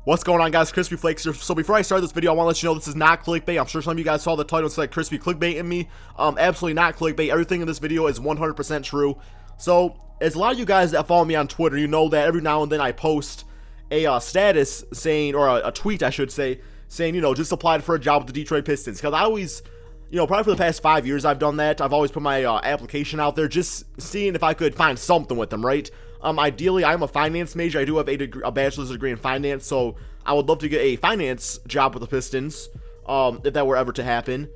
What's going on, guys? Crispy Flakes here. So before I start this video, I want to let you know this is not clickbait. I'm sure some of you guys saw the title and said crispy clickbaiting me. Absolutely not clickbait. Everything in this video is 100% true. So as a lot of you guys that follow me on Twitter, you know that every now and then I post a status saying, or a tweet I should say, saying, you know, just applied for a job with the Detroit Pistons. Because I always, you know, probably for the past 5 years I've done that. I've always put my application out there just seeing if I could find something with them, right? Ideally, I'm a finance major. I do have a bachelor's degree in finance, so I would love to get a finance job with the Pistons, if that were ever to happen.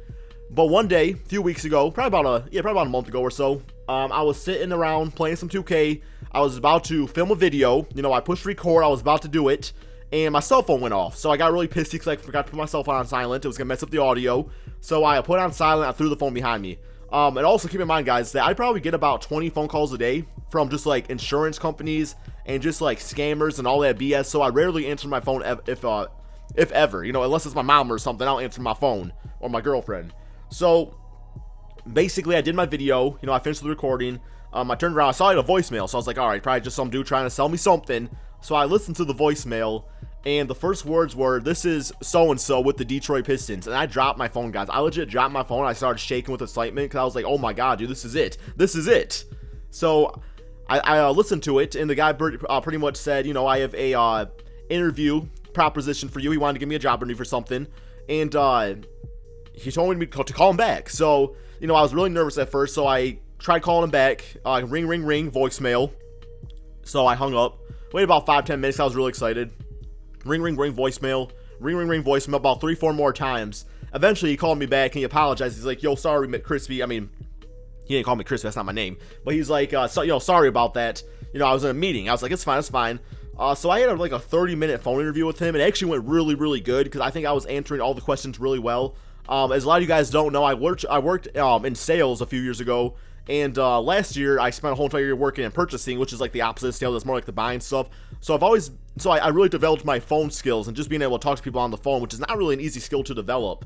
But one day, a few weeks ago, probably about a month ago or so, I was sitting around playing some 2K. I was about to film a video. You know, I pushed record. I was about to do it, and my cell phone went off. So I got really pissy because I forgot to put my cell phone on silent. It was gonna mess up the audio. So I put it on silent. I threw the phone behind me. And also keep in mind, guys, that I probably get about 20 phone calls a day from just like insurance companies and just like scammers and all that BS. So I rarely answer my phone if ever, you know, unless it's my mom or something. I'll answer my phone or my girlfriend. So basically, I did my video. You know, I finished the recording. I turned around, I saw it a voicemail. So I was like, all right, probably just some dude trying to sell me something. So I listened to the voicemail. And the first words were, "This is so-and-so with the Detroit Pistons." And I dropped my phone, guys. I legit dropped my phone. I started shaking with excitement because I was like, oh my god, dude, this is it. This is it. So I listened to it, and the guy pretty much said, you know, I have a interview proposition for you. He wanted to give me a job interview for something. And he told me to call him back. So, you know, I was really nervous at first. So I tried calling him back. Ring, ring, ring, voicemail. So I hung up. Waited about 5-10 minutes. I was really excited. Ring, ring, ring, voicemail. Ring, ring, ring, voicemail about 3-4 more times. Eventually, he called me back and he apologized. He's like, yo, sorry, Crispy. I mean, he didn't call me Crispy. That's not my name. But he's like, sorry about that. You know, I was in a meeting. I was like, it's fine, it's fine. So I had like a 30-minute phone interview with him. It actually went really, really good because I think I was answering all the questions really well. As a lot of you guys don't know, I worked in sales a few years ago. And last year, I spent a whole entire year working in purchasing, which is like the opposite of sales. That's more like the buying stuff. So I really developed my phone skills and just being able to talk to people on the phone, which is not really an easy skill to develop.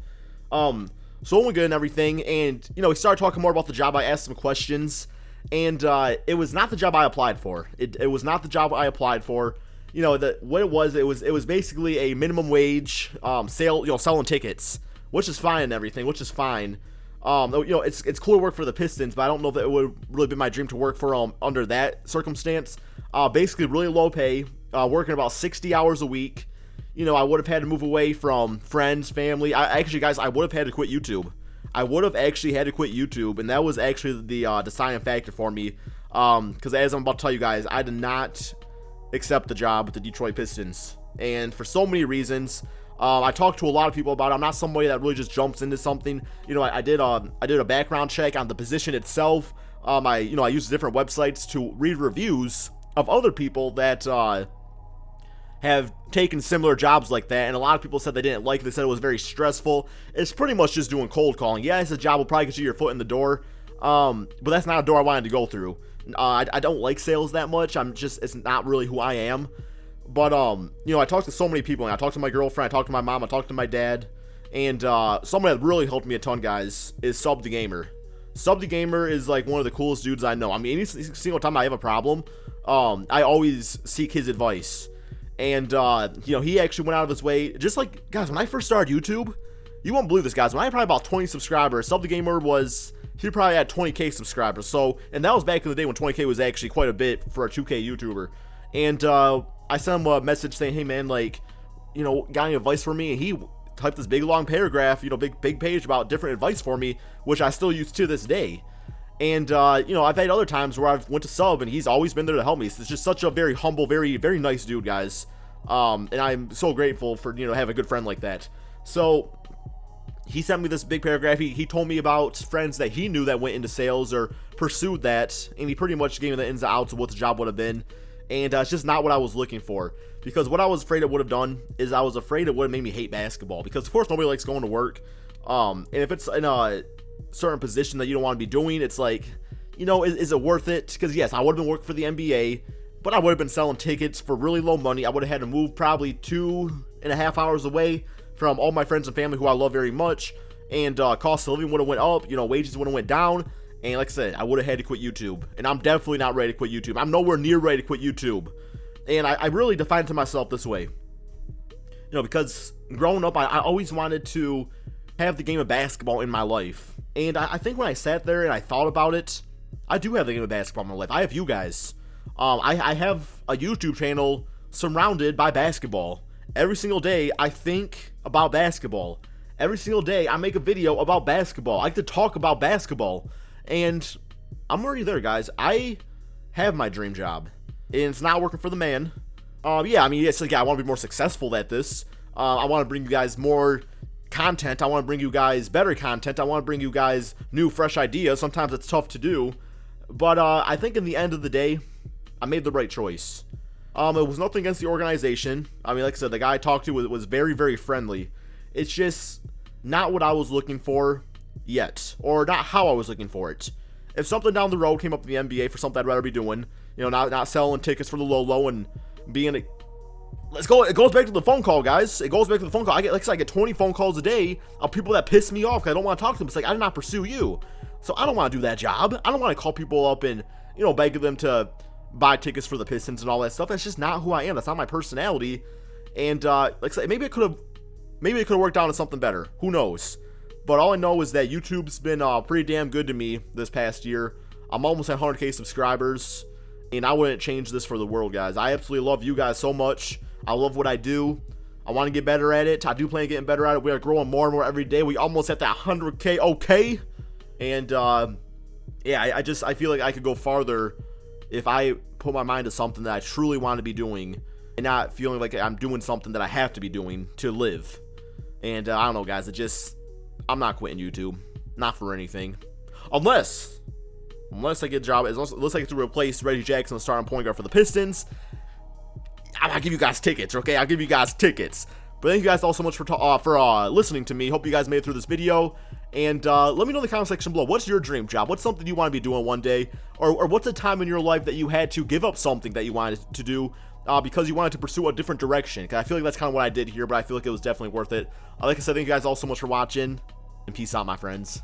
So it went good and everything. And, you know, we started talking more about the job. I asked some questions. And it was not the job I applied for. It was not the job I applied for. You know, what it was basically a minimum wage selling tickets, which is fine and everything, which is fine. You know, it's cool to work for the Pistons, but I don't know if it would really be my dream to work for under that circumstance. Basically, really low pay, working about 60 hours a week. You know, I would have had to move away from friends, family. Guys, I would have had to quit YouTube. I would have actually had to quit YouTube, and that was actually the deciding factor for me. Because as I'm about to tell you guys, I did not accept the job with the Detroit Pistons, and for so many reasons. I talked to a lot of people about it. I'm not somebody that really just jumps into something. You know, I did a background check on the position itself. I used different websites to read reviews of other people that have taken similar jobs like that, and a lot of people said they didn't like it. They said it was very stressful. It's pretty much just doing cold calling. Yeah, it's a job will probably get you your foot in the door, but that's not a door I wanted to go through. I don't like sales that much. It's not really who I am. But, you know, I talked to so many people. I talked to my girlfriend, I talked to my mom, I talked to my dad. And somebody that really helped me a ton, guys, is Sub the Gamer. Sub the Gamer is, like, one of the coolest dudes I know. I mean, any single time I have a problem, I always seek his advice. And, you know, he actually went out of his way. Just like, guys, when I first started YouTube, you won't believe this, guys. When I had probably about 20 subscribers, Sub the Gamer he probably had 20K subscribers. So, and that was back in the day when 20K was actually quite a bit for a 2K YouTuber. And, I sent him a message saying, hey man, like, you know, got any advice for me? And he typed this big long paragraph, you know, big page about different advice for me, which I still use to this day. And, you know, I've had other times where I've went to Sub and he's always been there to help me. So it's just such a very humble, very, very nice dude, guys. And I'm so grateful for, you know, having a good friend like that. So he sent me this big paragraph. He told me about friends that he knew that went into sales or pursued that. And he pretty much gave me the ins and outs of what the job would have been. And it's just not what I was looking for. Because what I was afraid it would have done is I was afraid it would have made me hate basketball. Because, of course, nobody likes going to work. And if it's in a certain position that you don't want to be doing, it's like, you know, is it worth it? Because, yes, I would have been working for the NBA. But I would have been selling tickets for really low money. I would have had to move probably 2.5 hours away from all my friends and family who I love very much. And cost of living would have went up. You know, wages would have went down. And like I said, I would have had to quit YouTube. And I'm definitely not ready to quit YouTube. I'm nowhere near ready to quit YouTube. And I really defined it to myself this way. because growing up, I always wanted to have the game of basketball in my life. And I think when I sat there and I thought about it, I do have the game of basketball in my life. I have you guys. I have a YouTube channel surrounded by basketball. Every single day, I think about basketball. Every single day, I make a video about basketball. I like to talk about basketball. And I'm already there, guys. I have my dream job. And it's not working for the man. Yeah, I mean, it's like, I want to be more successful at this. I want to bring you guys more content. I want to bring you guys better content. I want to bring you guys new, fresh ideas. Sometimes it's tough to do. But I think in the end of the day, I made the right choice. It was nothing against the organization. I mean, like I said, the guy I talked to was very, very friendly. It's just not what I was looking for yet, or not how I was looking for it. If something down the road came up in the NBA for something I'd rather be doing, not selling tickets for the low and being a... Let's go. It goes back to the phone call, guys. It goes back to the phone call. I get 20 phone calls a day of people that piss me off because I don't want to talk to them. It's like, I did not pursue you, so I don't want to do that job. I don't want to call people up and beg them to buy tickets for the Pistons and all that stuff. That's just not who I am. That's not my personality. And like I said, maybe it could have worked out into something better. Who knows? But all I know is that YouTube's been pretty damn good to me this past year. I'm almost at 100K subscribers, and I wouldn't change this for the world, guys. I absolutely love you guys so much. I love what I do. I want to get better at it. I do plan on getting better at it. We are growing more and more every day. We almost at that 100K, okay? And yeah, I feel like I could go farther if I put my mind to something that I truly want to be doing and not feeling like I'm doing something that I have to be doing to live. And I don't know, guys. I'm not quitting YouTube. Not for anything. Unless I get a job, unless I get to replace Reggie Jackson as starting point guard for the Pistons, I'll give you guys tickets, okay? I'll give you guys tickets. But thank you guys all so much for listening to me. Hope you guys made it through this video. And let me know in the comment section below, what's your dream job? What's something you want to be doing one day? Or what's a time in your life that you had to give up something that you wanted to do because you wanted to pursue a different direction? Because I feel like that's kind of what I did here, but I feel like it was definitely worth it. Like I said, thank you guys all so much for watching, and peace out, my friends.